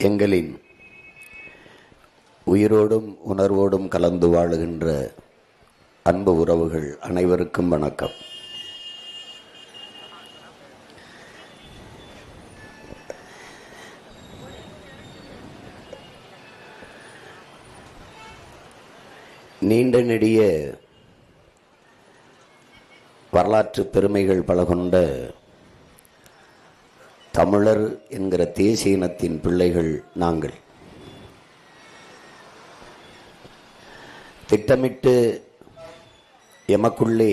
எங்களின் உயிரோடும் உணர்வோடும் கலந்து வாழுகின்ற அன்பு உறவுகள் அனைவருக்கும் வணக்கம். நீண்ட நெடிய வரலாற்று பெருமைகள் பல கொண்ட தமிழர் என்கிற தேசிய இனத்தின் பிள்ளைகள் நாங்கள். திட்டமிட்டு எமக்குள்ளே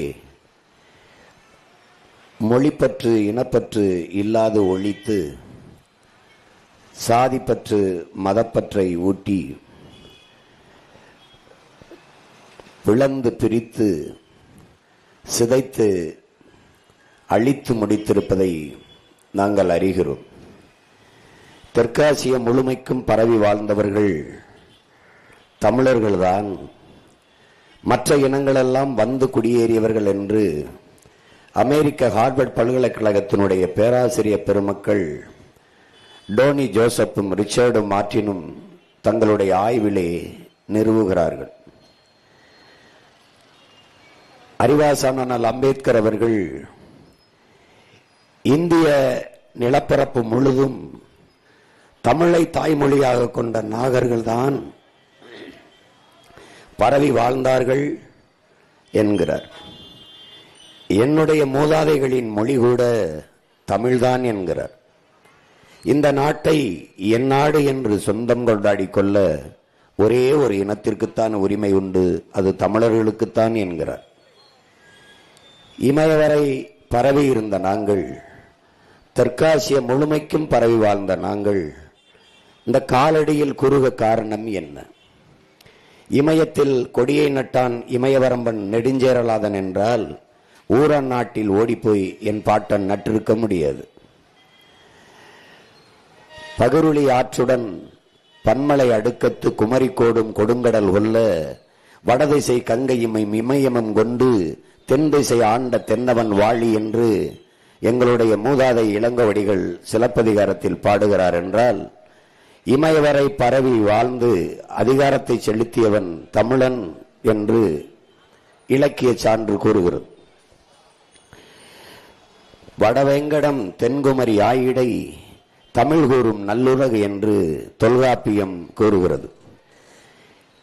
மொழிப்பற்று இனப்பற்று இல்லாது ஒழித்து சாதிப்பற்று மதப்பற்றை ஊட்டி பிளந்து பிரித்து சிதைத்து அழித்து முடித்திருப்பதை நாங்கள் அறிகிறோம். தெற்காசிய முழுமைக்கும் பரவி வாழ்ந்தவர்கள் தமிழர்கள்தான், மற்ற இனங்களெல்லாம் வந்து குடியேறியவர்கள் என்று அமெரிக்க ஹார்வர்ட் பல்கலைக்கழகத்தினுடைய பேராசிரியர் பெருமக்கள் டோனி ஜோசப்பும் ரிச்சர்டு மார்டினும் தங்களுடைய ஆய்விலே நிறுவுகிறார்கள். அறிவாசான அம்பேத்கர் அவர்கள் இந்திய நிலப்பரப்பு முழுதும் தமிழை தாய்மொழியாக கொண்ட நாகர்கள்தான் பரவி வாழ்ந்தார்கள் என்கிறார். என்னுடைய மூதாதைகளின் மொழி கூட தமிழ்தான் என்கிறார். இந்த நாட்டை என் நாடு என்று சொந்தம் கொண்டாடி கொள்ள ஒரே ஒரு இனத்திற்குத்தான் உரிமை உண்டு, அது தமிழர்களுக்குத்தான் என்கிறார். இமயவரை பரவி இருந்த நாங்கள், தெற்காசிய முழுமைக்கும் பரவி வாழ்ந்த நாங்கள், இந்த காலடியில் குறுக காரணம் என்ன? இமயத்தில் கொடியை நட்டான் இமயவரம்பன் நெடுஞ்சேரலாதன் என்றால் ஊரன் நாட்டில் ஓடிப்போய் என் பாட்டன் நட்டிருக்க முடியாது. பகருளி ஆற்றுடன் பன்மலை அடுக்கத்து குமரிக்கோடும் கொடுங்கடல் கொல்ல வடதிசை கங்கையுமை இமயமும் கொண்டு தென் திசை ஆண்ட தென்னவன் வாழி என்று எங்களுடைய மூதாதை இளங்கவடிகள் சிலப்பதிகாரத்தில் பாடுகிறார் என்றால், இமயவரை பரவி வாழ்ந்து அதிகாரத்தை செலுத்தியவன் தமிழன் என்று இலக்கிய சான்று கூறுகிறது. வடவேங்கடம் தென்குமரி ஆயிடை தமிழ் கூறும் நல்லுலகு என்று தொல்காப்பியம் கூறுகிறது.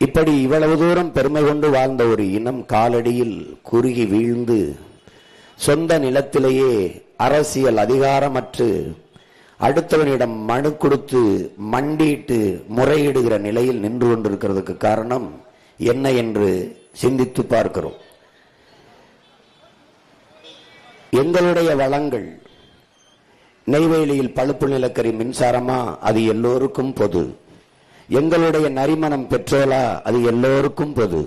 இப்படி இவ்வளவு தூரம் பெருமை கொண்டு வாழ்ந்த ஒரு இனம் காலடியில் குறுகி வீழ்ந்து சொந்த நிலத்திலேயே அரசியல் அதிகாரமற்று அடுத்தவனிடம் மனு கொடுத்து மண்டியிட்டு முறையிடுகிற நிலையில் நின்று கொண்டிருக்கிறதுக்கு காரணம் என்ன என்று சிந்தித்து பார்க்கிறோம். எங்களுடைய வளங்கள், நெய்வேலியில் பழுப்பு நிலக்கரி மின்சாரமா, அது எல்லோருக்கும் பொது. எங்களுடைய நரிமணம் பெட்ரோலா, அது எல்லோருக்கும் பொது.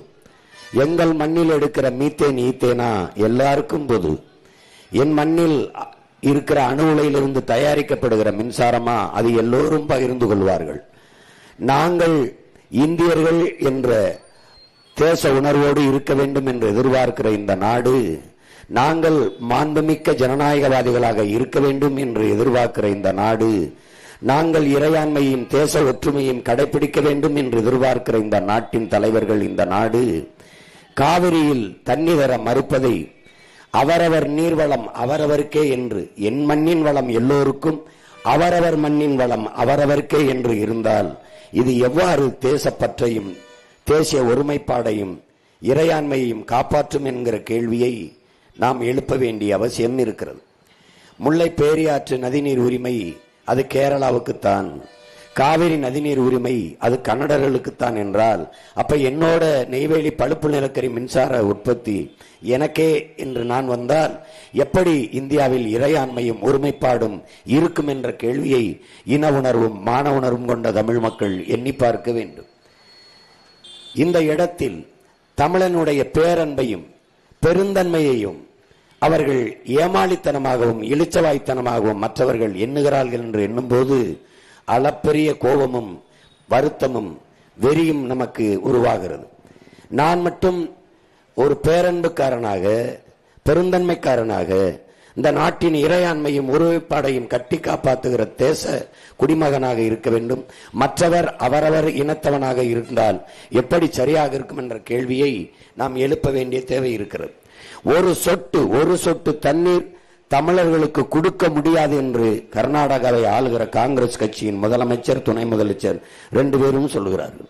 எங்கள் மண்ணில் எடுக்கிற மீத்தேன் ஈத்தேனா எல்லாருக்கும் பொது. என் மண்ணில் இருக்கிற அணு உலையிலிருந்து தயாரிக்கப்படுகிற மின்சாரமா, அது எல்லோரும் பகிர்ந்து கொள்வார்கள். நாங்கள் இந்தியர்கள் என்ற தேச உணர்வோடு இருக்க வேண்டும் என்று எதிர்பார்க்கிற இந்த நாடு, நாங்கள் மாண்புமிக்க ஜனநாயகவாதிகளாக இருக்க வேண்டும் என்று எதிர்பார்க்கிற இந்த நாடு, நாங்கள் இறையாண்மையும் தேச ஒற்றுமையும் கடைபிடிக்க வேண்டும் என்று எதிர்பார்க்கிற இந்த நாட்டின் தலைவர்கள், இந்த நாடு காவிரியில் தண்ணி தர மறுப்பதை அவரவர் நீர்வளம் அவரவருக்கே என்று, என் மண்ணின் வளம் எல்லோருக்கும், அவரவர் மண்ணின் வளம் அவரவருக்கே என்று இருந்தால் இது எவ்வாறு தேசப்பற்றையும் தேசிய ஒருமைப்பாடையும் இறையாண்மையையும் காப்பாற்றும் என்கிற கேள்வியை நாம் எழுப்ப வேண்டிய அவசியம் இருக்கிறது. முல்லை பேரியாற்று நதிநீர் உரிமை அது கேரளாவுக்குத்தான், காவிரி நதிநீர் உரிமை அது கன்னடர்களுக்குத்தான் என்றால், அப்ப என்னோட நெய்வேலி பழுப்பு நிலக்கரி மின்சார உற்பத்தி எனக்கே என்று நான் வந்தால் எப்படி இந்தியாவில் இறையாண்மையும் ஒருமைப்பாடும் இருக்கும் என்ற கேள்வியை இன உணர்வும் மான உணர்வும் கொண்ட தமிழ் மக்கள் எண்ணி பார்க்க வேண்டும். இந்த இடத்தில் தமிழனுடைய பேரன்பையும் பெருந்தன்மையையும் அவர்கள் ஏமாளித்தனமாகவும் இளிச்சவாய்த்தனமாகவும் மற்றவர்கள் எண்ணுகிறார்கள் என்று எண்ணும்போது அளப்பெரிய கோபமும் வருத்தமும் வெறியும் நமக்கு உருவாகிறது. நான் மட்டும் ஒரு பேரன்புக்காரனாக பெருந்தன்மைக்காரனாக இந்த நாட்டின் இறையாண்மையும் ஒருமைப்பாடையும் கட்டி காப்பாற்றுகிற தேச குடிமகனாக இருக்க வேண்டும். மற்றவர் அவரவர் இனத்தவனாக இருந்தால் எப்படி சரியாக இருக்கும் என்ற கேள்வியை நாம் எழுப்ப வேண்டிய தேவை இருக்கிறது. ஒரு சொட்டு தண்ணீர் தமிழர்களுக்கு கொடுக்க முடியாது என்று கர்நாடகாவை ஆளுகிற காங்கிரஸ் கட்சியின் முதலமைச்சர், துணை முதலமைச்சர் 2 பேரும் சொல்லுகிறார்கள்.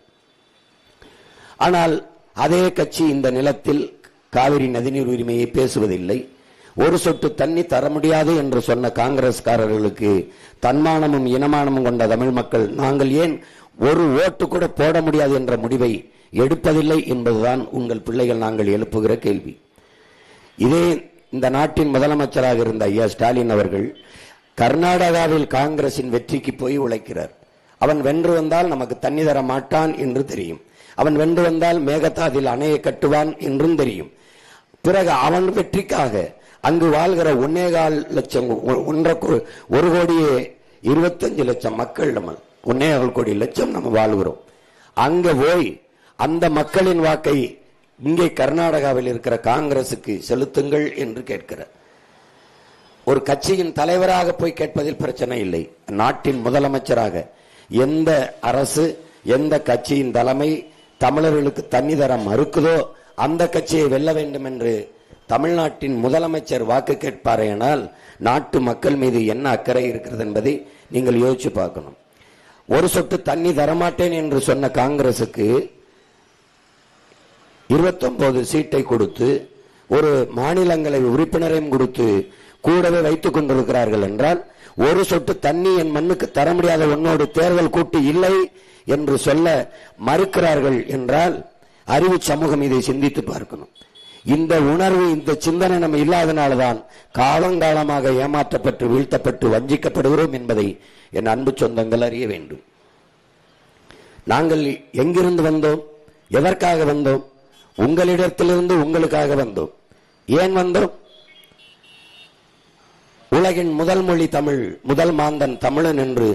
ஆனால் அதே கட்சி இந்த நிலத்தில் காவிரி நதிநீர் உரிமையை பேசுவதில்லை. ஒரு சொட்டு தண்ணி தர முடியாது என்று சொன்ன காங்கிரஸ்காரர்களுக்கு தன்மானமும் இனமானமும் கொண்ட தமிழ் மக்கள் நாங்கள் ஏன் ஒரு ஓட்டு கூட போட முடியாது என்ற முடிவை எடுப்பதில்லை என்பதுதான் உங்கள் பிள்ளைகள் நாங்கள் எழுப்புகிற கேள்வி. இதே இந்த நாட்டின் முதலமைச்சராக இருந்த ஐயா ஸ்டாலின் அவர்கள் கர்நாடகாவில் காங்கிரசின் வெற்றிக்கு போய் உழைக்கிறார். அவன் வென்று வந்தால் நமக்கு தண்ணி தர மாட்டான் என்று தெரியும். அவன் வென்று வந்தால் மேகதாதில் அணையை கட்டுவான் என்றும் தெரியும். பிறகு அவன் வெற்றிக்காக அங்கு வாழ்கிற 1.25 லட்சம் 1,25,00,000 மக்கள், நம்ம 1.25 கோடி லட்சம் நம்ம வாழ்கிறோம். அங்க போய் அந்த மக்களின் வாக்கை இங்கே கர்நாடகாவில் இருக்கிற காங்கிரசுக்கு செலுத்துங்கள் என்று கேட்கிறார். ஒரு கட்சியின் தலைவராக போய் கேட்பதில் பிரச்சனை இல்லை. நாட்டின் முதலமைச்சராக எந்த அரசு, எந்த கட்சியின் தலைமை தமிழர்களுக்கு தண்ணி தர மறுக்குதோ அந்த கட்சியை வெல்ல வேண்டும் என்று தமிழ்நாட்டின் முதலமைச்சர் வாக்கு கேட்பாரேனால் நாட்டு மக்கள் மீது என்ன அக்கறை இருக்கிறது என்பதை நீங்கள் யோசிச்சு பார்க்கணும். ஒரு சொட்டு தண்ணி தரமாட்டேன் என்று சொன்ன காங்கிரசுக்கு 29 சீட்டை கொடுத்து ஒரு மாநிலங்களவை உறுப்பினரையும் கொடுத்து கூடவே வைத்துக் கொண்டிருக்கிறார்கள் என்றால், ஒரு சொட்டு தண்ணி என் மண்ணுக்கு தர முடியாத உன்னோடு தேர்தல் கூட்டு இல்லை என்று சொல்ல மறுக்கிறார்கள் என்றால் அறிவு சமூகம் இதை சிந்தித்து பார்க்கணும். இந்த உணர்வு, இந்த சிந்தனை நம்ம இல்லாதனால்தான் காலங்காலமாக ஏமாற்றப்பட்டு வீழ்த்தப்பட்டு வஞ்சிக்கப்படுகிறோம் என்பதை என் அன்பு சொந்தங்கள் அறிய வேண்டும். நாங்கள் எங்கிருந்து வந்தோம்? எதற்காக வந்தோம்? உங்களிடத்திலிருந்து உங்களுக்காக வந்தோம். ஏன் வந்தோம்? உலகின் முதல் மொழி தமிழ், முதல் மாந்தன் தமிழன் என்று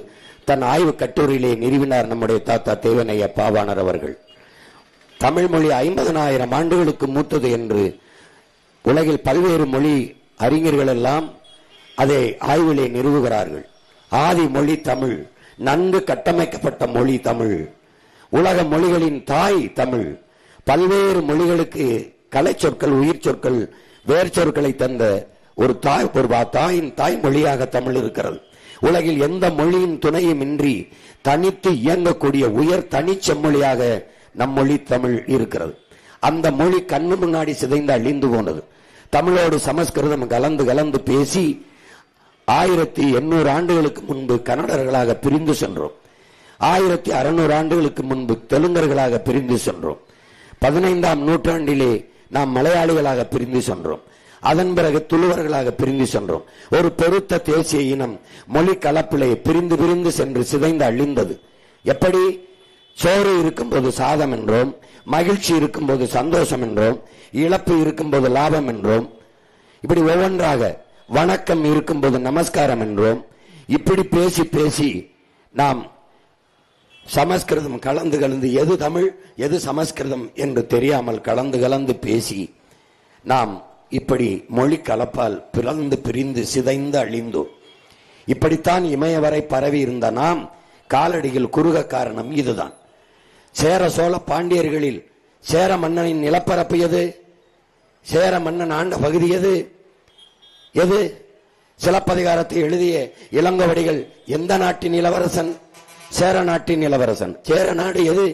தன் ஆய்வு கட்டுரையிலே நிறுவினார் நம்முடைய தாத்தா தேவனைய பாவாணர் அவர்கள். தமிழ் மொழி 50,000 ஆண்டுகளுக்கு மூத்தது என்று உலகில் பல்வேறு மொழி அறிஞர்கள் எல்லாம் அதை ஆய்விலே நிறுவுகிறார்கள். ஆதி மொழி தமிழ், நன்கு கட்டமைக்கப்பட்ட மொழி தமிழ், உலக மொழிகளின் தாய் தமிழ். பல்வேறு மொழிகளுக்கு கலை சொற்கள், உயிர் சொற்கள், வேர் சொற்களை தந்த ஒரு தாயின் தாய்மொழியாக தமிழ் இருக்கிறது. உலகில் எந்த மொழியின் துணையும் இன்றி தனித்து இயங்கக்கூடிய உயர் தனி செம்மொழியாக நம் மொழி தமிழ் இருக்கிறது. அந்த மொழி கண்ணு முன்னாடி சிதைந்து அழிந்து போனது. தமிழோடு சமஸ்கிருதம் கலந்து கலந்து பேசி 1800 ஆண்டுகளுக்கு முன்பு கன்னடர்களாக பிரிந்து சென்றோம். 1600 ஆண்டுகளுக்கு முன்பு தெலுங்கர்களாக பிரிந்து சென்றோம். 15ஆம் நூற்றாண்டிலே நாம் மலையாளிகளாக பிரிந்து சென்றோம். அதன் பிறகு துளுவர்களாக பிரிந்து சென்றோம். ஒரு பெருத்த தேசிய இனம் மொழி கலப்பிலே பிரிந்து பிரிந்து சென்று சிதைந்து அழிந்தது. எப்படி? சோறு இருக்கும்போது சாதம் என்றோம், மகிழ்ச்சி இருக்கும்போது சந்தோஷம் என்றோம், இழப்பு இருக்கும்போது லாபம் என்றோம், இப்படி ஒவ்வொன்றாக வணக்கம் இருக்கும்போது நமஸ்காரம் என்றோம். இப்படி பேசி பேசி நாம் சமஸ்கிருதம் கலந்து கலந்து எது தமிழ் எது சமஸ்கிருதம் என்று தெரியாமல் கலந்து கலந்து பேசி நாம் இப்படி மொழி கலப்பால் பிளந்து பிரிந்து சிதைந்து அழிந்தோம். இப்படித்தான் இமயவரை பரவி இருந்த நாம் காலடியில் குறுக காரணம் இதுதான். சேர சோழ பாண்டியர்களில் சேர மன்னனின் நிலப்பரப்பு எது? சேர மன்னன் ஆண்ட பகுதி எது? எது? சிலப்பதிகாரத்தை எழுதிய இளங்கோவடிகள் எந்த நாட்டின் இளவரசன்? சேர நாட்டின் இளவரசன். சேர நாடு எது?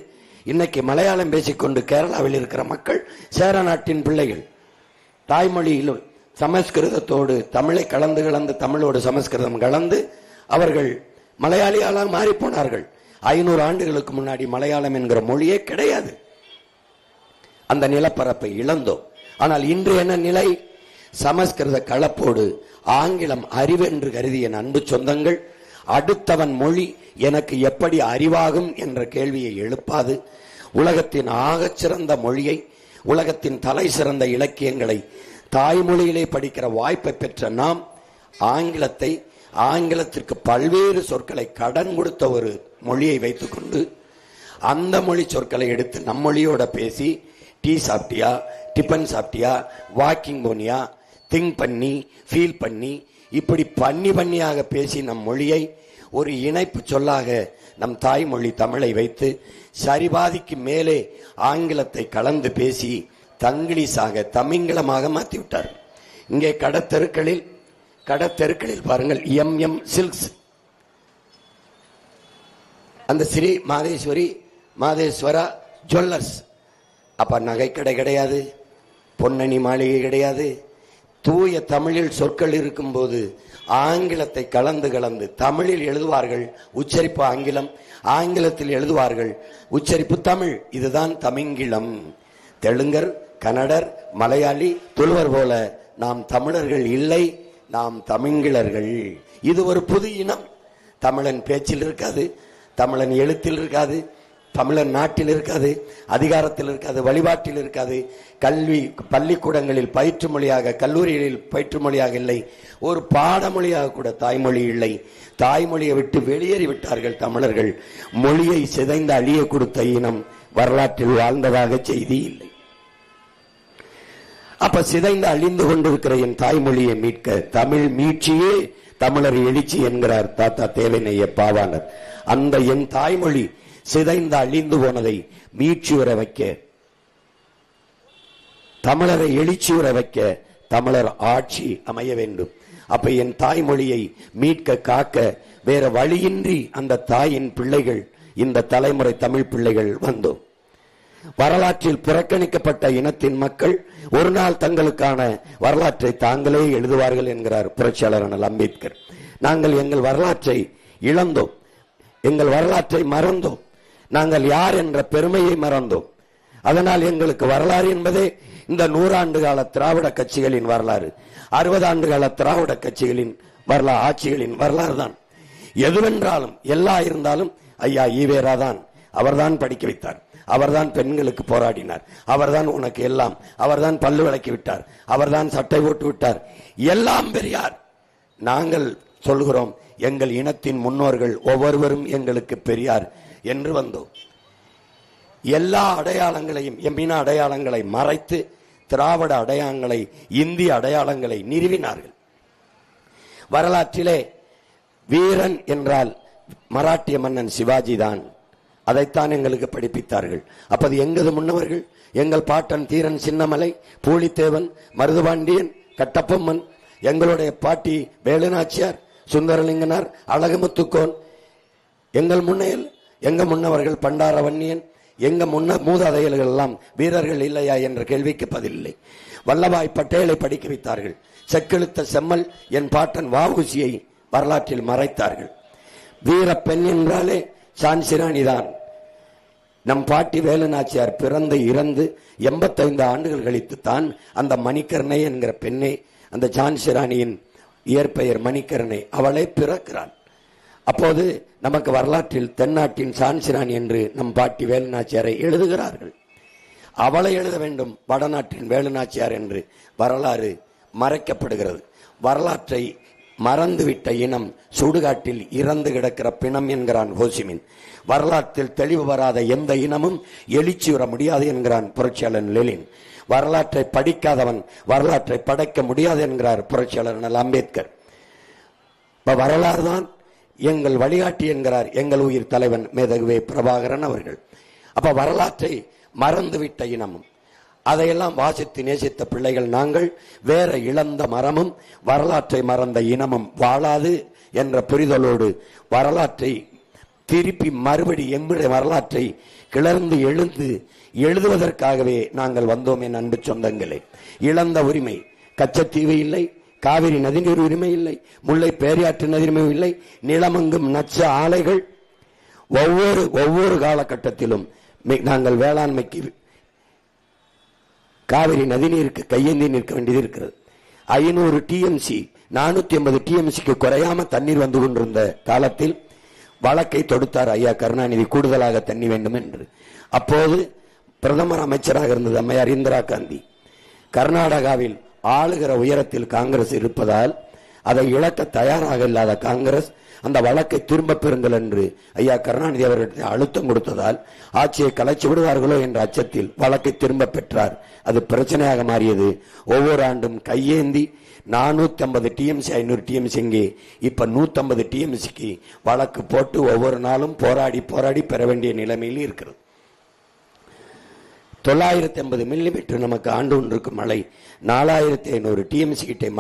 இன்னைக்கு மலையாளம் பேசிக்கொண்டு கேரளாவில் இருக்கிற மக்கள் சேர நாட்டின் பிள்ளைகள். தாய்மொழியில் சமஸ்கிருதத்தோடு தமிழை கலந்து கலந்து தமிழோடு சமஸ்கிருதம் கலந்து அவர்கள் மலையாளியால மாறி போனார்கள். 500 ஆண்டுகளுக்கு முன்னாடி மலையாளம் என்கிற மொழியே கிடையாது. அந்த நிலப்பரப்பை இழந்தோம். ஆனால் இன்று என்ன நிலை? சமஸ்கிருத கலப்போடு ஆங்கிலம் அறிவு என்று கருதிய அன்பு சொந்தங்கள் அடுத்தவன் மொழி எனக்கு எப்படி அறிவாகும் என்ற கேள்வியை எழுப்பாது உலகத்தின் ஆகச்சிறந்த மொழியை, உலகத்தின் தலை சிறந்த இலக்கியங்களை தாய்மொழியிலே படிக்கிற வாய்ப்பை பெற்ற நாம் ஆங்கிலத்தை, ஆங்கிலத்திற்கு பல்வேறு சொற்களை கடன் கொடுத்த ஒரு மொழியை வைத்துக்கொண்டு அந்த மொழி சொற்களை எடுத்து நம் மொழியோட பேசி டீ சாப்பிட்டியா, டிபன் சாப்பிட்டியா, வாக்கிங் போனியா, திங்க் பண்ணி ஃபீல் பண்ணி இப்படி பண்ணியாக பேசி நம் மொழியை ஒரு இணைப்பு சொல்லாக நம் தாய்மொழி தமிழை வைத்து சரிபாதிக்கு மேலே ஆங்கிலத்தை கலந்து பேசி தங்கிலீஷாக தமிங்கிலமாக மாற்றிவிட்டார். இங்கே கடத்தெருக்களில் பாருங்கள், எம் சில்க்ஸ், அந்த ஸ்ரீ மாதேஸ்வரா ஜுவல்லர்ஸ். அப்ப நகைக்கடை கிடையாது, பொன்னணி மாளிகை கிடையாது. தூய தமிழில் சொற்கள் இருக்கும்போது ஆங்கிலத்தை கலந்து தமிழில் எழுதுவார்கள், உச்சரிப்பு ஆங்கிலம், ஆங்கிலத்தில் எழுதுவார்கள், உச்சரிப்பு தமிழ். இதுதான் தமிங்கிலம். தெலுங்கர், கன்னடர், மலையாளி, துளுவர் போல நாம் தமிழர்கள் இல்லை, நாம் தமிங்கிலர்கள். இது ஒரு புது இனம். தமிழன் பேச்சில் இருக்காது, தமிழன் எழுத்தில் இருக்காது, தமிழன் நாட்டில் இருக்காது, அதிகாரத்தில் இருக்காது, வழிபாட்டில் இருக்காது, கல்வி பள்ளிக்கூடங்களில் பயிற்று மொழியாக, கல்லூரிகளில் பயிற்று மொழியாக இல்லை, ஒரு பாடமொழியாக கூட தாய்மொழி இல்லை. தாய்மொழியை விட்டு வெளியேறி விட்டார்கள் தமிழர்கள். மொழியை சிதைந்து அழிய கொடுத்த இனம் வரலாற்றில் வாழ்ந்ததாக செய்தி இல்லை. அப்ப சிதைந்து அழிந்து கொண்டிருக்கிற என் தாய்மொழியை மீட்க, தமிழ் மீட்சியே தமிழர் எழுச்சி என்கிறார் தாத்தா தேவனைய பாவாணர். அந்த என் தாய்மொழி சிதைந்து அழிந்து போனதை மீட்சியுற வைக்க, தமிழரை எழுச்சியுற வைக்க தமிழர் ஆட்சி அமைய வேண்டும். அப்ப என் தாய்மொழியை மீட்க காக்க வேற வழியின்றி அந்த தாயின் பிள்ளைகள், இந்த தலைமுறை தமிழ் பிள்ளைகள் வந்தோம். வரலாற்றில் புறக்கணிக்கப்பட்ட இனத்தின் மக்கள் ஒரு நாள் தங்களுக்கான வரலாற்றை தாங்களே எழுதுவார்கள் என்கிறார் புரட்சியாளர் அண்ணல் அம்பேத்கர். நாங்கள் எங்கள் வரலாற்றை இழந்தோம், எங்கள் வரலாற்றை மறந்தோம், நாங்கள் யார் என்ற பெருமையை மறந்தோம். அதனால் எங்களுக்கு வரலாறு என்பதே இந்த 100 ஆண்டு கால திராவிட கட்சிகளின் வரலாறு, 60 ஆண்டு கால திராவிட கட்சிகளின் வரலாறு, ஆட்சிகளின் வரலாறு தான். எதுவென்றாலும் எல்லா இருந்தாலும் ஐயா ஈவேரா தான், அவர்தான் படிக்க வைத்தார், அவர்தான் பெண்களுக்கு போராடினார், அவர்தான் உனக்கு எல்லாம், அவர்தான் பல்லு விளக்கி விட்டார், அவர்தான் சட்டை போட்டு விட்டார், எல்லாம் பெரியார். நாங்கள் சொல்கிறோம், எங்கள் இனத்தின் முன்னோர்கள் ஒவ்வொருவரும் எங்களுக்கு பெரியார் என்று வந்தோம். எல்லா அடையாளங்களையும், எம்மின அடையாளங்களை மறைத்து திராவிட அடையாளங்களை, இந்திய அடையாளங்களை நிறுவினார்கள். வரலாற்றிலே வீரன் என்றால் மராட்டிய மன்னன் சிவாஜி தான், அதைத்தான் எங்களுக்கு படிப்பித்தார்கள். அப்போது எங்களது முன்னவர்கள், எங்கள் பாட்டன் தீரன் சின்னமலை, பூலித்தேவன், மருதுபாண்டியன், கட்டப்பொம்மன், எங்களுடைய பாட்டி வேலுநாச்சியார், சுந்தரலிங்கனார், அழகுமுத்துக்கோன், எங்கள் முன்னையில் எங்க முன்னவர்கள் பண்டாரவன்னியன், எங்க மூதாதையர்கள் எல்லாம் வீரர்கள் இல்லையா என்ற கேள்விக்கு பதிலில்லை. வல்லபாய் பட்டேலை படிக்க வைத்தார்கள். செக்கெழுத்த செம்மல் என் பாட்டன் வஉசியை வரலாற்றில் மறைத்தார்கள். வீர பெண் என்றாலே சான்சிராணி தான். நம் பாட்டி வேலுநாச்சியார் பிறந்து இறந்து 85 ஆண்டுகள் கழித்து தான் அந்த மணிக்கர்ணை என்கிற பெண்ணை, அந்த சான்சிராணியின் இயற்பெயர் மணிக்கர்ணை, அவளை பிறக்கிறாள். அப்போது நமக்கு வரலாற்றில் தென்னாட்டின் சான்சிராணி என்று நம் பாட்டி வேலுநாச்சியாரை எழுதுகிறார்கள். அவளை எழுத வேண்டும், வடநாட்டின் வேலுநாச்சியார் என்று வரலாறு மறைக்கப்படுகிறது. வரலாற்றை மறந்துவிட்ட இனம் சுடுகாட்டில் இறந்து கிடக்கிற பிணம் என்கிறான் ஹோசிமின். வரலாற்றில் தெளிவு வராத எந்த இனமும் எழுச்சியுற முடியாது என்கிறான் புரட்சியாளர் லெனின். வரலாற்றை படிக்காதவன் வரலாற்றை படைக்க முடியாது என்கிறார் புரட்சியாளர் அண்ணல் அம்பேத்கர். வரலாறு தான் எங்கள் வழிகாட்டி என்கிறார் எங்கள் உயிர் தலைவன் மேதகுவே பிரபாகரன் அவர்கள். அப்ப வரலாற்றை மறந்துவிட்ட இனமும், அதையெல்லாம் வாசித்து நேசித்த பிள்ளைகள் நாங்கள். வேற இழந்த மரமும் வரலாற்றை மறந்த இனமும் வாழாது என்ற புரிதலோடு வரலாற்றை திருப்பி மறுபடி எம்முடைய வரலாற்றை கிளர்ந்து எழுதுவதற்காகவே நாங்கள் வந்தோம். என் அன்பு சொந்தங்களே, இழந்த உரிமை, கச்சத்தீவு இல்லை, காவிரி நதிநீர் உரிமை இல்லை, முல்லை பேரியாற்று நதியுரிமை இல்லை, நிலமெங்கும் நச்ச ஆலைகள். ஒவ்வொரு காலகட்டத்திலும் நாங்கள் வேளாண்மைக்கு காவிரி நதிநீருக்கு கையேந்தி நிற்க வேண்டியது இருக்கிறது. 500 TMC 450 TMCக்கு குறையாம தண்ணீர் வந்து கொண்டிருந்த காலத்தில் வழக்கை தொடுத்தார் ஐயா கருணாநிதி, கூடுதலாக தண்ணி வேண்டும் என்று. அப்போது பிரதமர் அமைச்சராக இருந்தது அம்மையார் இந்திரா காந்தி. கர்நாடகாவில் ஆளுகிற உயரத்தில் காங்கிரஸ் இருப்பதால் அதை இழக்க தயாராக இல்லாத காங்கிரஸ் அந்த வழக்கை திரும்ப பெறுங்கள் என்று ஐயா கருணாநிதி அவர்கள் அழுத்தம் கொடுத்ததால் ஆட்சியை கலைச்சு விடுவார்களோ என்ற அச்சத்தில் வழக்கை திரும்ப பெற்றார். அது பிரச்சனையாக மாறியது. ஒவ்வொரு ஆண்டும் கையேந்தி 450 டிஎம்சி 500 டிஎம்சி இங்கே இப்ப 150 டிஎம்சிக்கு வழக்கு போட்டு ஒவ்வொரு நாளும் போராடி போராடி பெற வேண்டிய நிலைமையில் இருக்கிறது. 950 மில்லிமீட்டர் நமக்கு ஆண்டு ஒன்றுக்கு மழை, 4500 டிஎம்சி கிட்ட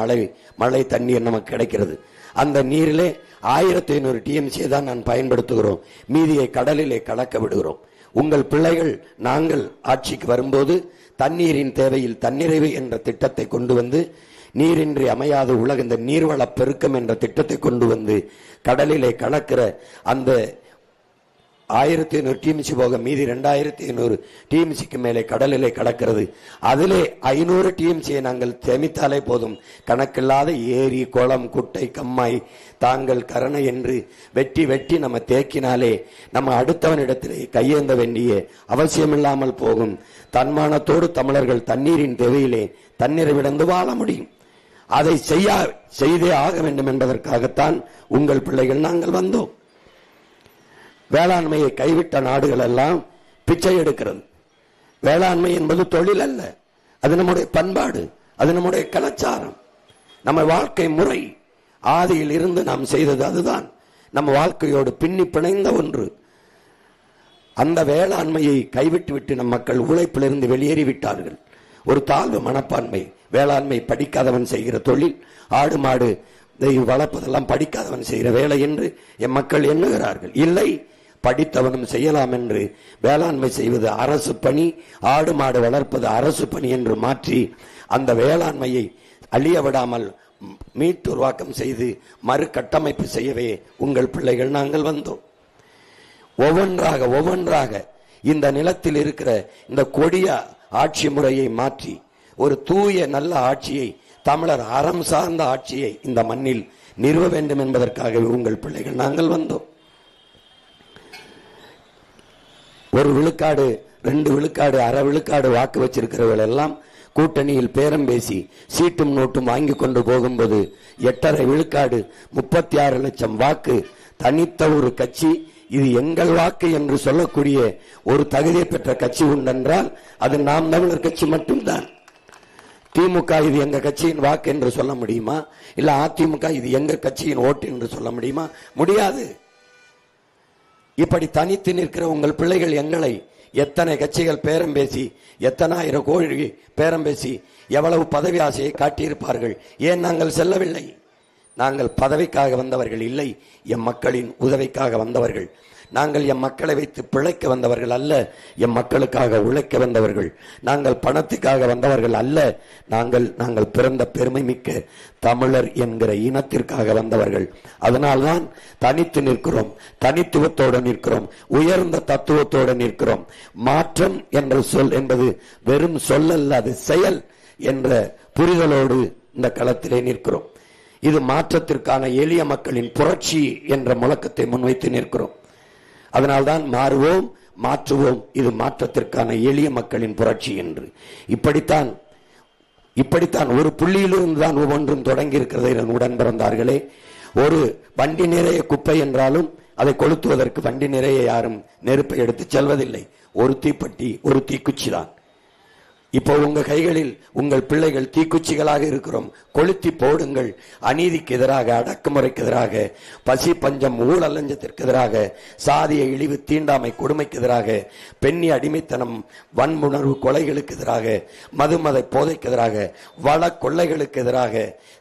மழை தண்ணீர் நமக்கு கிடைக்கிறது. அந்த நீரிலே 1500 டிஎம்சியை தான் நான் பயன்படுத்துகிறோம். மீதியை கடலிலே கலக்க விடுகிறோம். உங்கள் பிள்ளைகள் நாங்கள் ஆட்சிக்கு வரும்போது தண்ணீரின் தேவையில் தன்னிறைவு என்ற திட்டத்தை கொண்டு வந்து, நீரின்றி அமையாத உலக இந்த நீர்வள பெருக்கம் என்ற திட்டத்தை கொண்டு வந்து கடலிலே கலக்கிற அந்த 1500 டிஎம்சி போக மீதி 2500 டிஎம்சிக்கு மேலே கடலிலே கடக்கிறது. அதிலே 500 டிஎம்சியை நாங்கள் சேமித்தாலே போதும். கணக்கில்லாத ஏரி, குளம், குட்டை, கம்மாய், தாங்கள், கரணை என்று வெட்டி வெட்டி நம்ம தேக்கினாலே நம்ம அடுத்தவனிடத்திலே கையேந்த வேண்டிய அவசியமில்லாமல் போகும். தன்மானத்தோடு தமிழர்கள் தண்ணீரின் தேவையிலே தண்ணீரை விடந்து வாழ முடியும். அதை செய்தே ஆக வேண்டும் என்பதற்காகத்தான் உங்கள் பிள்ளைகள் நாங்கள் வந்தோம். வேளாண்மையை கைவிட்ட நாடுகள் எல்லாம் பிச்சை எடுக்கிறது. வேளாண்மை என்பது தொழில் அல்ல, அது நம்முடைய பண்பாடு, அது நம்முடைய கலாச்சாரம், நம்ம வாழ்க்கை முறை. ஆதியில் இருந்து நாம் செய்தது அதுதான். நம்ம வாழ்க்கையோடு பின்னி பிணைந்த ஒன்று. அந்த வேளாண்மையை கைவிட்டு விட்டு நம் மக்கள் உழைப்பிலிருந்து வெளியேறிவிட்டார்கள். ஒரு தாழ்வு மனப்பான்மை. வேளாண்மை படிக்காதவன் செய்கிற தொழில், ஆடு மாடு வளர்ப்பதெல்லாம் படிக்காதவன் செய்கிற வேலை என்று என் மக்கள் எண்ணுகிறார்கள். இல்லை, படித்தவனும் செய்யலாம் என்று வேளாண்மை செய்வது அரசு பணி, ஆடு மாடு வளர்ப்பது அரசு பணி என்று மாற்றி அந்த வேளாண்மையை அழிய விடாமல் மீட்டுருவாக்கம் செய்து மறு கட்டமைப்பு செய்யவே உங்கள் பிள்ளைகள் நாங்கள் வந்தோம். ஒவ்வொன்றாக இந்த நிலத்தில் இருக்கிற இந்த கொடிய ஆட்சி முறையை மாற்றி ஒரு தூய நல்ல ஆட்சியை, தமிழர் அறம் சார்ந்த ஆட்சியை இந்த மண்ணில் நிறுவ வேண்டும் என்பதற்காகவே உங்கள் பிள்ளைகள் நாங்கள் வந்தோம். 1 விழுக்காடு 2 விழுக்காடு அரை விழுக்காடு வாக்கு வச்சிருக்கிறவர்கள் எல்லாம் கூட்டணியில் பேரம் பேசி சீட்டும் நோட்டும் வாங்கி கொண்டு போகும்போது 8.5 விழுக்காடு 36 லட்சம் வாக்கு தனித்த ஒரு கட்சி, இது எங்கள் வாக்கு என்று சொல்லக்கூடிய ஒரு தகுதியை பெற்ற கட்சி உண்டென்றால் அது நாம் தமிழர் கட்சி மட்டும்தான். திமுக இது எங்க கட்சியின் வாக்கு என்று சொல்ல முடியுமா? இல்ல அதிமுக இது எங்க கட்சியின் ஓட்டு என்று சொல்ல முடியுமா? முடியாது. இப்படி தனித்து நிற்கிற உங்கள் பிள்ளைகள் எங்களை எத்தனை கட்சிகள் பேரம் பேசி, எத்தனை ஆயிரம் கோடி பேரம் பேசி எவ்வளவு பதவி ஆசையை காட்டியிருப்பார்கள். ஏன் நாங்கள் செல்லவில்லை? நாங்கள் பதவிக்காக வந்தவர்கள் இல்லை, எம் மக்களின் உதவிக்காக வந்தவர்கள். நாங்கள் எம் மக்களை வைத்து பிழைக்க வந்தவர்கள் அல்ல, எம் மக்களுக்காக உழைக்க வந்தவர்கள். நாங்கள் பணத்துக்காக வந்தவர்கள் அல்ல, நாங்கள் பிறந்த பெருமை மிக்க தமிழர் என்கிற இனத்திற்காக வந்தவர்கள். அதனால்தான் தனித்து நிற்கிறோம், தனித்துவத்தோடு நிற்கிறோம், உயர்ந்த தத்துவத்தோடு நிற்கிறோம். மாற்றம் என்ற சொல் என்பது வெறும் சொல்லல்ல, அது செயல் என்ற புரிதலோடு இந்த களத்திலே நிற்கிறோம். இது மாற்றத்திற்கான எளிய மக்களின் புரட்சி என்ற முழக்கத்தை முன்வைத்து நிற்கிறோம். அதனால்தான் மாறுவோம், மாற்றுவோம், இது மாற்றத்திற்கான எளிய மக்களின் புரட்சி என்று. இப்படித்தான் ஒரு புள்ளியிலிருந்து தான் ஒவ்வொன்றும் தொடங்கி இருக்கிறது. உடன் பிறந்தார்களே, ஒரு வண்டி நிறைய குப்பை என்றாலும் அதை கொளுத்துவதற்கு வண்டி நிறைய யாரும் நெருப்பை எடுத்து செல்வதில்லை. ஒரு தீப்பெட்டி, ஒரு தீக்குச்சி தான். இப்போ உங்க கைகளில் உங்கள் பிள்ளைகள் தீக்குச்சிகளாக இருக்கிறோம். கொளுத்தி போடுங்கள். அநீதிக்கு எதிராக, அடக்குமுறைக்கு எதிராக, பசி பஞ்சம் ஊழல் லஞ்சத்திற்கு எதிராக, சாதிய இழிவு தீண்டாமை கொடுமைக்கு எதிராக, பெண்ணி அடிமைத்தனம் வன்முணர்வு கொலைகளுக்கு எதிராக, மதுமத போதைக்கு எதிராக, வள கொள்ளைகளுக்கு எதிராக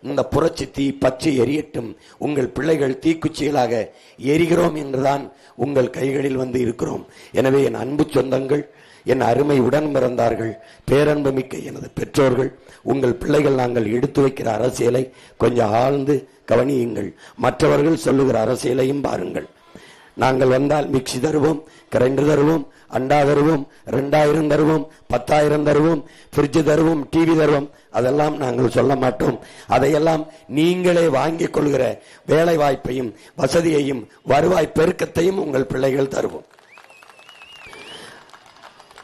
இந்த புரட்சி தீ பற்றி எரியட்டும். உங்கள் பிள்ளைகள் தீக்குச்சிகளாக எரிகிறோம் என்றுதான் உங்கள் கைகளில் வந்து இருக்கிறோம். எனவே என் அன்பு சொந்தங்கள், என் அருமை உடன் பிறந்தார்கள், பேரன்பு மிக்க எனது பெற்றோர்கள், உங்கள் பிள்ளைகள் நாங்கள் எடுத்து வைக்கிற அரசியலை கொஞ்சம் ஆழ்ந்து கவனியுங்கள். மற்றவர்கள் சொல்லுகிற அரசியலையும் பாருங்கள். நாங்கள் வந்தால் மிக்சி தருவோம், கிரைண்டர் தருவோம், அண்டா தருவோம், 2000 தருவோம், 10,000 தருவோம், பிரிட்ஜ் தருவோம், டிவி தருவோம், அதெல்லாம் நாங்கள் சொல்ல மாட்டோம். அதையெல்லாம் நீங்களே வாங்கிக் கொள்கிற வேலை வாய்ப்பையும் வசதியையும் வருவாய் பெருக்கத்தையும் உங்கள் பிள்ளைகள் தருவோம்.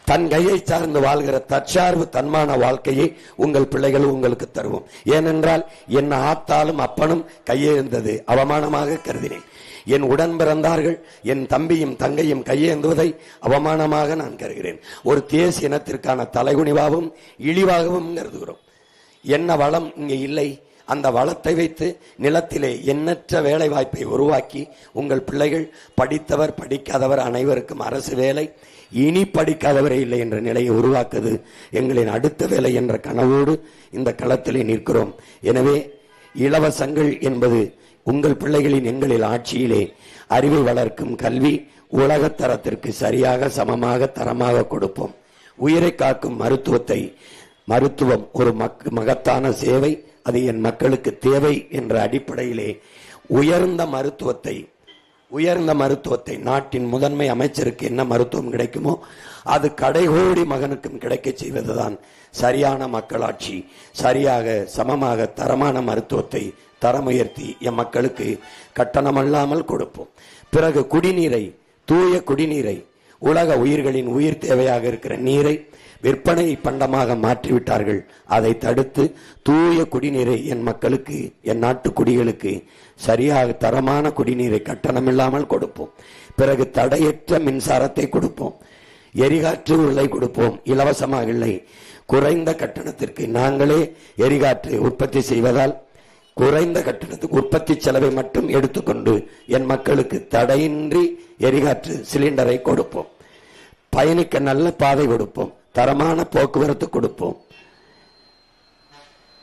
தன் கையை சார்ந்து வாழ்கிற தற்சார்பு தன்மான வாழ்க்கையை உங்கள் பிள்ளைகள் உங்களுக்கு தருவோம். ஏனென்றால் என் ஆத்தாலும் அப்பனும் கையேந்தது அவமானமாக கருதினேன். என் உடன் பிறந்தார்கள் என் தம்பியும் தங்கையும் கையேந்துவதை அவமானமாக நான் கருகிறேன். ஒரு தேசிய இனத்திற்கான தலைகுனிவாகவும் இழிவாகவும் கருதுகிறோம். என்ன வளம் இங்கே இல்லை, அந்த வளத்தை வைத்து நிலத்திலே எண்ணற்ற வேலை வாய்ப்பை உருவாக்கி உங்கள் பிள்ளைகள் படித்தவர் படிக்காதவர் அனைவருக்கும் அரசு வேலை, இனி படிக்காதவரே இல்லை என்ற நிலையை உருவாக்குவது எங்களின் அடுத்த வேலை என்ற கனவோடு இந்த களத்திலே நிற்கிறோம். எனவே இலவசங்கள் என்பது உங்கள் பிள்ளைகளின் எங்களின் ஆட்சியிலே அறிவை வளர்க்கும் கல்வி உலகத்தரத்திற்கு சரியாக சமமாக தரமாக கொடுப்போம். உயிரை காக்கும் மருத்துவம் ஒரு மகத்தான சேவை, அது என் மக்களுக்கு தேவை என்ற அடிப்படையிலே உயர்ந்த மருத்துவத்தை நாட்டின் முதன்மை அமைச்சருக்கு என்ன மருத்துவம் கிடைக்குமோ அது கடைகோடி மகனுக்கும் கிடைக்க செய்வதுதான் சரியான மக்களாட்சி. சரியாக சமமாக தரமான மருத்துவத்தை தரமுயர்த்தி என் மக்களுக்கு கட்டணமல்லாமல் கொடுப்போம். பிறகு குடிநீரை, தூய குடிநீரை, உலக உயிர்களின் உயிர் தேவையாக இருக்கிற நீரை விற்பனை பண்டமாக மாற்றிவிட்டார்கள். அதை தடுத்து தூய குடிநீரை என் மக்களுக்கு, என் நாட்டு குடிகளுக்கு சரியாக தரமான குடிநீரை கட்டணமில்லாமல் கொடுப்போம். பிறகு தடையற்ற மின்சாரத்தை கொடுப்போம். எரிகாற்று உருளை கொடுப்போம், இலவசமாக இல்லை, குறைந்த கட்டணத்திற்கு. நாங்களே எரிகாற்று உற்பத்தி செய்வதால் குறைந்த கட்டணத்துக்கு உற்பத்தி செலவை மட்டும் எடுத்துக்கொண்டு என் மக்களுக்கு தடையின்றி எரிகாற்று சிலிண்டரை கொடுப்போம். பயணிக்க நல்ல பாதை கொடுப்போம், தரமான போக்குவரத்து கொடுப்போம்.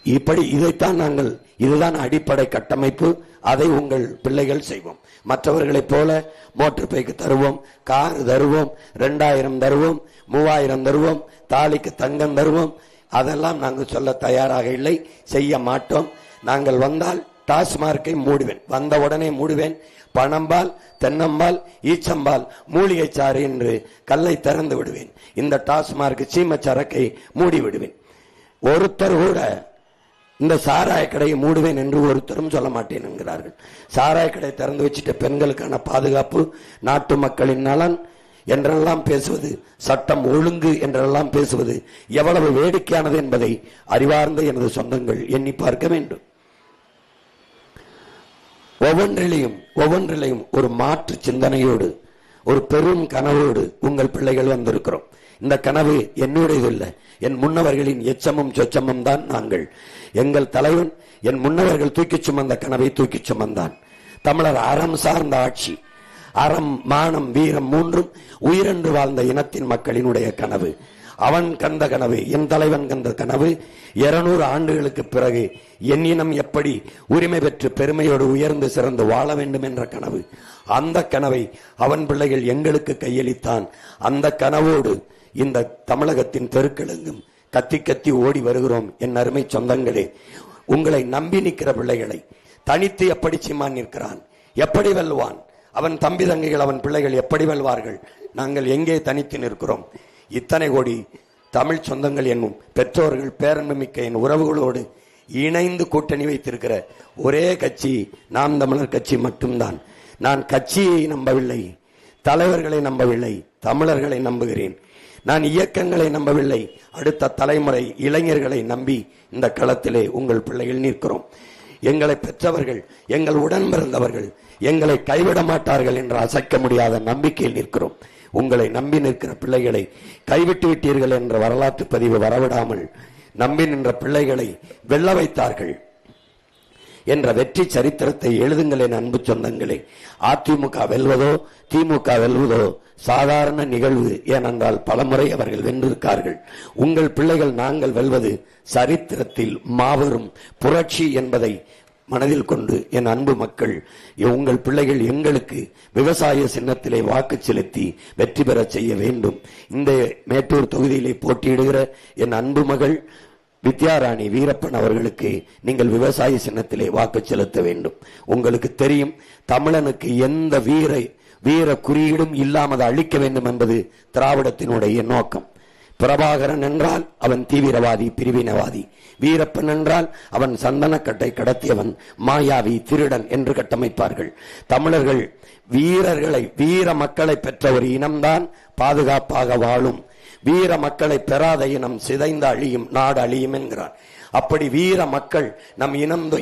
இப்படி இதுதான் அடிப்படை கட்டமைப்பு. அதை உங்கள் பிள்ளைகள் செய்வோம். மற்றவர்களைப் போல மோட்டர் பைக்கு தருவோம், கார் தருவோம், 2000 தருவோம், 3000 தருவோம், தாலிக்கு தங்கம் தருவோம், அதெல்லாம் நாங்கள் சொல்ல தயாராக இல்லை, செய்ய மாட்டோம். நாங்கள் வந்தால் டாஸ்மார்க்கை மூடுவேன், வந்த உடனே மூடுவேன். பணம்பால், தென்னம்பால், ஈச்சம்பால், மூலிகை சாறு என்று கல்லை திறந்து விடுவேன். இந்த டாஸ்மார்க் சீம சரக்கை மூடி விடுவேன். ஒருத்தர் கூட இந்த சாராய கடையை மூடுவேன் என்று ஒருத்தரும் சொல்ல மாட்டேன் என்கிறார்கள். சாராய கடை திறந்து வச்சுட்டு பெண்களுக்கான பாதுகாப்பு, நாட்டு மக்களின் நலன் என்றெல்லாம் பேசுவது, சட்டம் ஒழுங்கு என்றெல்லாம் பேசுவது எவ்வளவு வேடிக்கையானது என்பதை அறிவார்ந்த எனது சொந்தங்கள் எண்ணி பார்க்க வேண்டும். ஒவ்வொன்றிலையும் ஒரு மாற்று சிந்தனையோடு, ஒரு பெரும் கனவோடு உங்கள் பிள்ளைகள் வந்திருக்கிறோம். இந்த கனவு என்னுடையது இல்லை, என் முன்னவர்களின் எச்சமும் சொச்சமும் தான் நாங்கள். எங்கள் தலைவன் என் முன்னவர்கள் தூக்கிச் சுமந்த கனவை தூக்கிச் சுமந்தான். தமிழர் அறம் சார்ந்த ஆட்சி, அறம், மானம், வீரம் மூன்றும் உயிரென்று வாழ்ந்த இனத்தின் மக்களினுடைய கனவு. அவன் கந்த கனவு, என் தலைவன் கந்த கனவு 200 ஆண்டுகளுக்கு பிறகு என் இனம் எப்படி உரிமை பெற்று பெருமையோடு உயர்ந்து சிறந்து வாழ வேண்டும் என்ற கனவு. அந்த கனவை அவன் பிள்ளைகள் எங்களுக்கு கையளித்தான். அந்த கனவோடு இந்த தமிழகத்தின் தெருக்களெங்கும் கத்தி கத்தி ஓடி வருகிறோம். என் அருமை சொந்தங்களே, உங்களை நம்பி நிற்கிற பிள்ளைகளை தனித்து எப்படி சீமான் நிற்கிறான், எப்படி வெல்வான், அவன் தம்பி தங்கைகள், அவன் பிள்ளைகள் எப்படி வெல்வார்கள்? நாங்கள் எங்கே தனித்து நிற்கிறோம்? இத்தனை கோடி தமிழ் சொந்தங்கள் என்னும் பெற்றோர்கள், பேரன்புமிக்க என் உறவுகளோடு இணைந்து கூட்டணி வைத்திருக்கிற ஒரே கட்சி நாம் தமிழர் கட்சி மட்டும்தான். நான் கட்சியை நம்பவில்லை, தலைவர்களை நம்பவில்லை, தமிழர்களை நம்புகிறேன். நான் இயக்கங்களை நம்பவில்லை, அடுத்த தலைமுறை இளைஞர்களை நம்பி இந்த களத்திலே உங்கள் பிள்ளைகள் நிற்கிறோம். எங்களை பெற்றவர்கள், எங்கள் உடன் பிறந்தவர்கள் எங்களை கைவிட மாட்டார்கள் என்ற அசைக்க முடியாத நம்பிக்கையில் நிற்கிறோம். உங்களை நம்பி நிற்கிற பிள்ளைகளை கைவிட்டு விட்டீர்கள் என்ற வரலாற்று பதிவு வரவிடாமல் நம்பி நின்ற பிள்ளைகளை வெல்ல வைத்தார்கள் என்ற வெற்றி சரித்திரத்தை எழுதுங்கள் என் அன்பு சொந்தங்களே. அதிமுக வெல்வதோ திமுக வெல்வதோ சாதாரண நிகழ்வு. ஏனென்றால் பலமுறை அவர்கள் வென்றிருக்கார்கள். உங்கள் பிள்ளைகள் நாங்கள் வெல்வது சரித்திரத்தில் மாபெரும் புரட்சி என்பதை மனதில் கொண்டு என் அன்பு மக்கள், உங்கள் பிள்ளைகள் எங்களுக்கு விவசாய சின்னத்திலே வாக்கு செலுத்தி வெற்றி பெற செய்ய வேண்டும். இந்த மேட்டூர் தொகுதியிலே போட்டியிடுகிற என் அன்பு மகள் வித்யாராணி வீரப்பன் அவர்களுக்கு நீங்கள் விவசாய சின்னத்திலே வாக்கு செலுத்த வேண்டும். உங்களுக்கு தெரியும், தமிழனுக்கு எந்த வீர குறியீடும் இல்லாமல் அழிக்க வேண்டும் என்பது திராவிடத்தினுடைய நோக்கம். பிரபாகரன் என்றால் அவன் தீவிரவாதி, பிரிவினவாதி. வீரப்பன் என்றால் அவன் சந்தனக்கட்டை கடத்தியவன், மாயாவி, திருடன் என்று கட்டமைப்பார்கள். தமிழர்கள் வீர மக்களை பெற்ற ஒரு இனம்தான் பாதுகாப்பாக வாழும். வீர மக்களை பெறாத இனம் சிதைந்த அழியும், நாடு அழியும் என்கிறார். அப்படி வீர மக்கள் நம்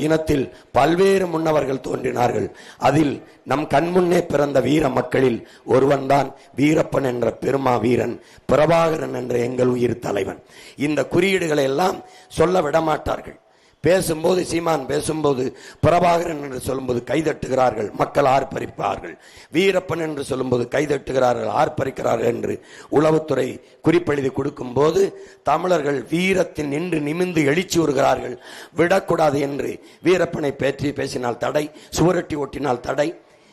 இனத்தில் பல்வேறு முன்னவர்கள் தோன்றினார்கள். அதில் நம் கண்முன்னே பிறந்த வீர மக்களில் ஒருவன்தான் வீரப்பன் என்ற பெருமா வீரன், பிரபாகரன் என்ற எங்கள் உயிர் தலைவன். இந்த குறியீடுகளை எல்லாம் சொல்ல விடமாட்டார்கள். பேசும்போது, சீமான் பேசும்போது பிரபாகரன் என்று சொல்லும்போது கைதட்டுகிறார்கள், மக்கள் ஆர்ப்பரிப்பார்கள். வீரப்பன் என்று சொல்லும்போது கைதட்டுகிறார்கள், ஆர்ப்பரிக்கிறார்கள் என்று உளவுத்துறை குறிப்பெழுதி கொடுக்கும் போது தமிழர்கள் வீரத்தில் நின்று நிமிர்ந்து எழுச்சி வருகிறார்கள். விடக்கூடாது என்று வீரப்பனை பேற்றி பேசினால் தடை, சுவரொட்டி ஒட்டினால் தடை.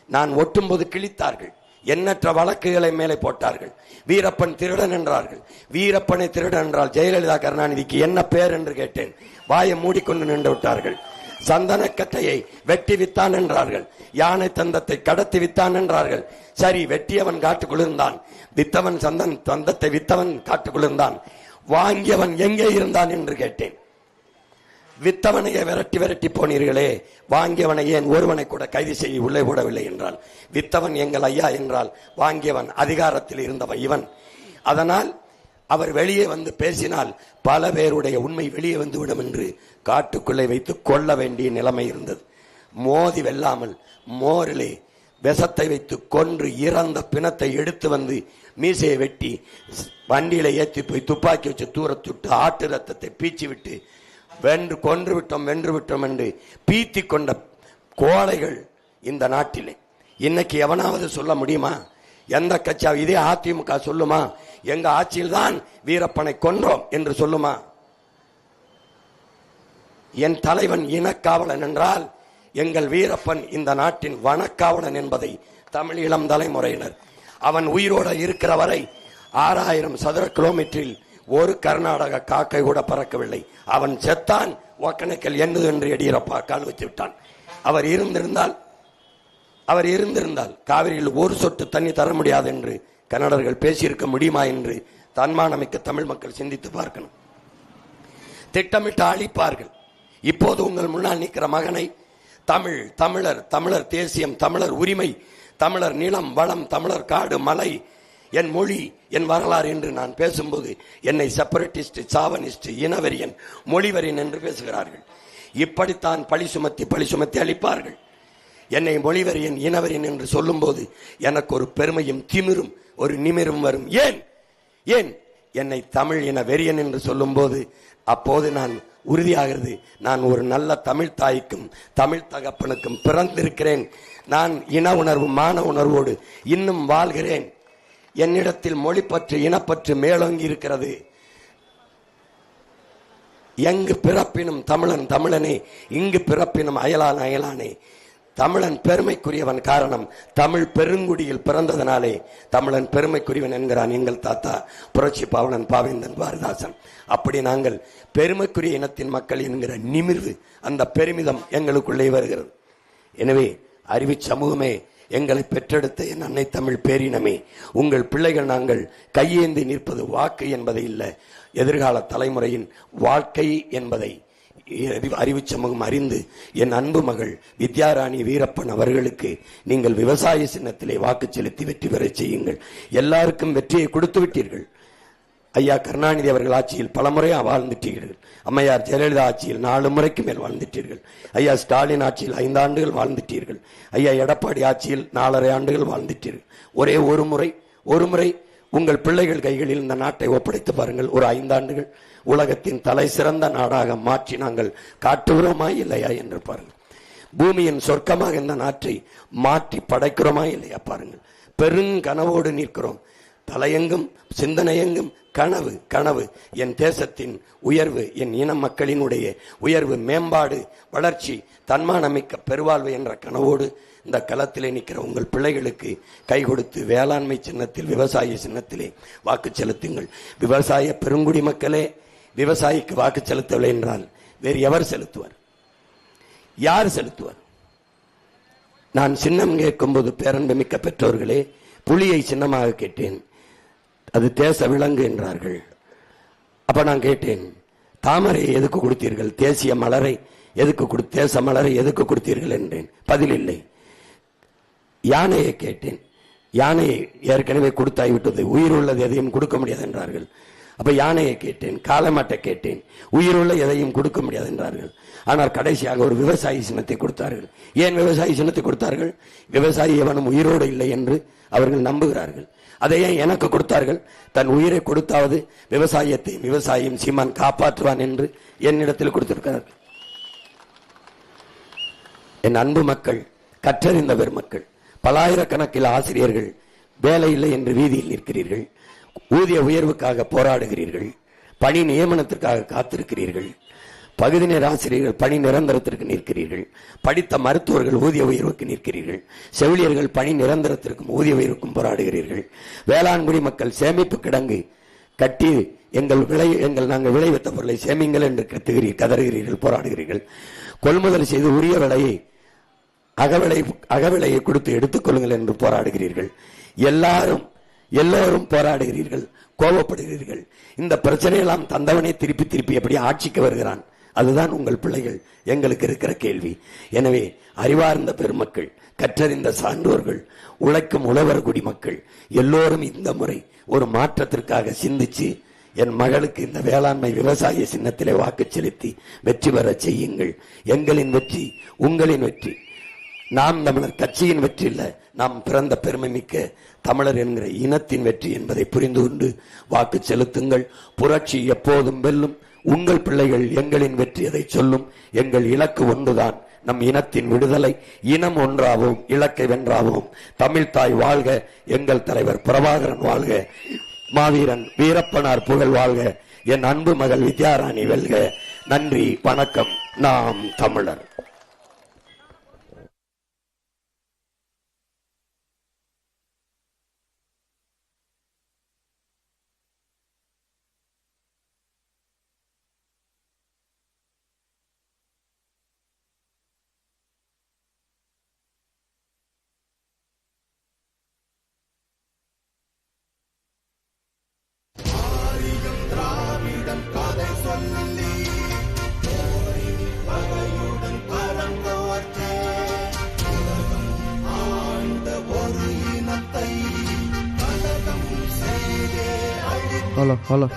நான் ஒட்டும்போது கிழித்தார்கள், எண்ணற்ற வழக்குகளை மேலே போட்டார்கள். வீரப்பன் திருடன் என்றார்கள். வீரப்பனை திருடன் என்றால் ஜெயலலிதா கருணாநிதிக்கு என்ன பேர் என்று கேட்டேன். வாயை மூடிக்கொண்டு நின்று விட்டார்கள். சந்தனக்கட்டையை வெட்டி வித்தான் என்றார்கள். யானை தந்தத்தை கடத்தி வித்தான் என்றார்கள். சரி, வெட்டியவன் காட்டுக்குள்ளிருந்தான், வித்தவன் தந்தத்தை வித்தவன் காட்டுக்குள்ளிருந்தான். வாங்கியவன் எங்கே இருந்தான் என்று கேட்டேன். வித்தவனையை விரட்டி விரட்டி போனீர்களே, வாங்கியவனை ஏன் ஒருவனை கூட கைது செய்ய உள்ளே போடவில்லை என்றால், வித்தவன் எங்கள் ஐயா என்றால் வாங்கியவன் அதிகாரத்தில் இருந்தவன் இவன். அதனால் அவர் வெளியே வந்து பேசினால் பல பேருடைய உண்மை வெளியே வந்துவிடும் என்று காட்டுக்குள்ளே வைத்து கொள்ள வேண்டிய நிலைமை இருந்தது. மோதி வெல்லாமல் மோரிலே விஷத்தை வைத்து கொன்று இறந்த பிணத்தை எடுத்து வந்து மீசையை வெட்டி வண்டியில ஏற்றி போய் துப்பாக்கி வச்சு தூரத்துட்டு ஆட்டு ரத்தத்தை பீச்சி விட்டு வென்று விட்டோம் என்று பீத்தி கொண்ட கோழைகள் இந்த நாட்டிலே. இன்னைக்கு எவனாவது சொல்ல முடியுமா? எந்த கட்சியாவது, இதே அதிமுக சொல்லுமா எங்க ஆட்சியில் தான் வீரப்பனை கொன்றோம் என்று சொல்லுமா? என் தலைவன் இனக்காவலன் என்றால் எங்கள் வீரப்பன் இந்த நாட்டின் வனக்காவலன் என்பதை தமிழ் இளம் தலைமுறையினர், அவன் உயிரோடு இருக்கிற வரை 6000 சதுர கிலோமீட்டரில் ஒரு கர்நாடக காக்கை கூட பறக்கவில்லை. அவன் செத்தான், ஒக்கணைக்கல் என்னது என்று எடியூரப்பா கால் வச்சு விட்டான். அவர் இருந்திருந்தால் காவிரியில் ஒரு சொட்டு தண்ணி தர முடியாது என்று கன்னடர்கள் பேசியிருக்க முடியுமா என்று தன்மானமிக்க தமிழ் மக்கள் சிந்தித்து பார்க்கணும். திட்டமிட்டு அழிப்பார்கள். இப்போது உங்கள் முன்னால் நிற்கிற மகனை தமிழர் தேசியம், தமிழர் உரிமை, தமிழர் நிலம் வளம், தமிழர் காடு மலை, என் மொழி, என் வரலாறு என்று நான் பேசும்போது என்னை செப்பரேட்டிஸ்ட், சாவனிஸ்ட், இனவெறியன், மொழிவரியன் என்று பேசுகிறார்கள். இப்படித்தான் பழி சுமத்தி அளிப்பார்கள். என்னை மொழிவரியன், இனவெறியன் என்று சொல்லும் போது எனக்கு ஒரு பெருமையும் திமிரும் ஒரு நிமிரும் வரும். ஏன் என்னை தமிழ் இன வெறியன் என்று சொல்லும் போது அப்போது நான் உறுதியாகிறது, நான் ஒரு நல்ல தமிழ் தாய்க்கும் தமிழ் தகப்பனுக்கும் பிறந்திருக்கிறேன். நான் இன உணர்வு, மான உணர்வோடு இன்னும் வாழ்கிறேன். என்னிடத்தில் மொழிப்பற்று, இனப்பற்று மேலோங்கி இருக்கிறது. எங்கு பிறப்பினும் தமிழன் தமிழனே, இங்கு பிறப்பினும் அயலானே. தமிழன் பெருமைக்குரியவன். காரணம், தமிழ் பெருங்குடியில் பிறந்ததனாலே தமிழன் பெருமைக்குரியவன் என்கிறான் எங்கள் தாத்தா புரட்சி பாவலன் பாவேந்தன் பாரதிதாசன். அப்படி நாங்கள் பெருமைக்குரிய இனத்தின் மக்கள் என்கிற நிமிர்வு, அந்த பெருமிதம் எங்களுக்குள்ளே வருகிறது. எனவே அறிவு சமூகமே, எங்களை பெற்றெடுத்த என் அன்னை தமிழ் பேரினமே, உங்கள் பிள்ளைகள் நாங்கள் கையேந்தி நிற்பது வாக்கு என்பதை இல்லை, எதிர்கால தலைமுறையின் வாழ்க்கை என்பதை அறிவு சமூகம் அறிந்து என் அன்பு மகள் வித்யாராணி வீரப்பன் அவர்களுக்கு நீங்கள் விவசாய சின்னத்திலே வாக்கு செலுத்தி வெற்றி பெற செய்யுங்கள். எல்லாருக்கும் வெற்றியை கொடுத்து விட்டீர்கள். ஐயா கருணாநிதி அவர்கள் ஆட்சியில் பல முறை வாழ்ந்துட்டீர்கள். அம்மையார் ஜெயலலிதா ஆட்சியில் 4 முறைக்கு மேல் வாழ்ந்துட்டீர்கள். ஐயா ஸ்டாலின் ஆட்சியில் 5 ஆண்டுகள் வாழ்ந்துட்டீர்கள். ஐயா எடப்பாடி ஆட்சியில் 4.5 ஆண்டுகள் வாழ்ந்துட்டீர்கள். ஒரே ஒரு முறை உங்கள் பிள்ளைகள் கைகளில் இந்த நாட்டை ஒப்படைத்து பாருங்கள். ஒரு 5 ஆண்டுகள் உலகத்தின் தலை சிறந்த நாடாக மாற்றி நாங்கள் காட்டுகிறோமா இல்லையா என்று பாருங்கள். பூமியின் சொர்க்கமாக இந்த நாட்டை மாற்றி படைக்கிறோமா இல்லையா பாருங்கள். பெருங்கனவோடு நிற்கிறோம். தலையெங்கும் சிந்தனையெங்கும் கனவு. என் தேசத்தின் உயர்வு, என் இன மக்களினுடைய உயர்வு, மேம்பாடு, வளர்ச்சி, தன்மானமிக்க பெருவாழ்வு என்ற கனவோடு இந்த களத்திலே நிற்கிற உங்கள் பிள்ளைகளுக்கு கை கொடுத்து வேளாண்மை சின்னத்தில், விவசாய சின்னத்திலே வாக்கு செலுத்துங்கள். விவசாய பெருங்குடி மக்களே, விவசாயிக்கு வாக்கு செலுத்தவில்லை என்றால் வேறு எவர் செலுத்துவார்? யார் செலுத்துவார்? நான் சின்னம் கேட்கும்போது பேரன்பு மிக்க பெற்றோர்களே, புலியை சின்னமாக கேட்டேன். அது தேச விலங்கு என்றார்கள். அப்ப நான் கேட்டேன், தாமரையை எதுக்கு கொடுத்தீர்கள்? தேசிய மலரை எதுக்கு தேச மலரை எதுக்கு கொடுத்தீர்கள் என்றேன். பதில் இல்லை. யானையை கேட்டேன், யானையை ஏற்கனவே கொடுத்தாய்விட்டது, உயிர் உள்ளது எதையும் கொடுக்க முடியாது என்றார்கள். அப்ப யானையை கேட்டேன், காளமாட்டை கேட்டேன், உயிருள்ள எதையும் கொடுக்க முடியாது என்றார்கள். ஆனால் கடைசியாக ஒரு விவசாயி சின்னத்தை கொடுத்தார்கள். ஏன் விவசாயி சின்னத்தை கொடுத்தார்கள்? விவசாயி எவனும் உயிரோடு இல்லை என்று அவர்கள் நம்புகிறார்கள். அதை ஏன் எனக்கு கொடுத்தார்கள்? தன் உயிரை கொடுத்தாவது விவசாயியும் சீமான் காப்பாற்றுவான் என்று என்னிடத்தில் கொடுத்திருக்கிறார்கள். என் அன்பு மக்கள், கற்றறிந்த பெருமக்கள், பல்லாயிரக்கணக்கில் ஆசிரியர்கள் வேலை இல்லை என்று வீதியில் நிற்கிறீர்கள், ஊதிய உயர்வுக்காக போராடுகிறீர்கள், பணி நியமனத்திற்காக காத்திருக்கிறீர்கள், பகுதி நேர ஆசிரியர்கள் பணி நிரந்தரத்திற்கு நிற்கிறீர்கள், படித்த மருத்துவர்கள் ஊதிய உயர்வுக்கு நிற்கிறீர்கள், செவிலியர்கள் பணி நிரந்தரத்திற்கும் ஊதிய உயர்வுக்கும் போராடுகிறீர்கள், வேளாண்குடி மக்கள் சேமிப்பு கிடங்கு கட்டி நாங்கள் விளைவித்த பொருளை சேமிங்கள் என்று கதறுகிறீர்கள், போராடுகிறீர்கள், கொள்முதல் செய்து உரிய விலையை அகவிலையை கொடுத்து எடுத்துக் கொள்ளுங்கள் என்று போராடுகிறீர்கள். எல்லோரும் போராடுகிறீர்கள், கோபப்படுகிறீர்கள். இந்த பிரச்சனையெல்லாம் தந்தவனே திருப்பி எப்படி ஆட்சிக்கு வருகிறான்? அதுதான் உங்கள் பிள்ளைகள் எங்களுக்கு இருக்கிற கேள்வி. எனவே அறிவார்ந்த பெருமக்கள், கற்றறிந்த சான்றோர்கள், உழைக்கும் உழவர் குடிமக்கள் எல்லோரும் இந்த முறை ஒரு மாற்றத்திற்காக சிந்திச்சு என் மகளுக்கு இந்த வேளாண்மை விவசாய சின்னத்திலே வாக்கு செலுத்தி வெற்றி பெற செய்யுங்கள். எங்களின் வெற்றி உங்களின் வெற்றி. நாம் தமிழர் கட்சியின் வெற்றி இல்ல, நாம் பிறந்த பெருமை மிக்க தமிழர் என்கிற இனத்தின் வெற்றி என்பதை புரிந்து கொண்டு வாக்கு செலுத்துங்கள். புரட்சி எப்போதும் வெல்லும். உங்கள் பிள்ளைகள் எங்களின் வெற்றி அதை சொல்லும். எங்கள் இலக்கு ஒன்றுதான், நம் இனத்தின் விடுதலை. இனம் ஒன்றாவோம், இலக்கை வென்றாவோம். தமிழ்தாய் வாழ்க, எங்கள் தலைவர் பிரபாகரன் வாழ்க, மாவீரன் வீரப்பனார் புகழ் வாழ்க, என் அன்பு மகள் வித்யாராணி வெல்க. நன்றி, வணக்கம். நாம் தமிழர். ஹலோ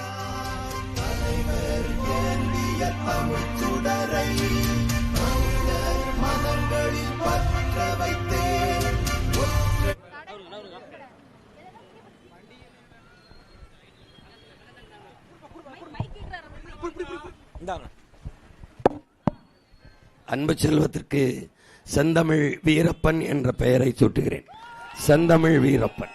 அன்பு செல்வத்திற்கு செந்தமிழ் வீரப்பன் என்ற பெயரை சூட்டுகிறேன். செந்தமிழ் வீரப்பன்.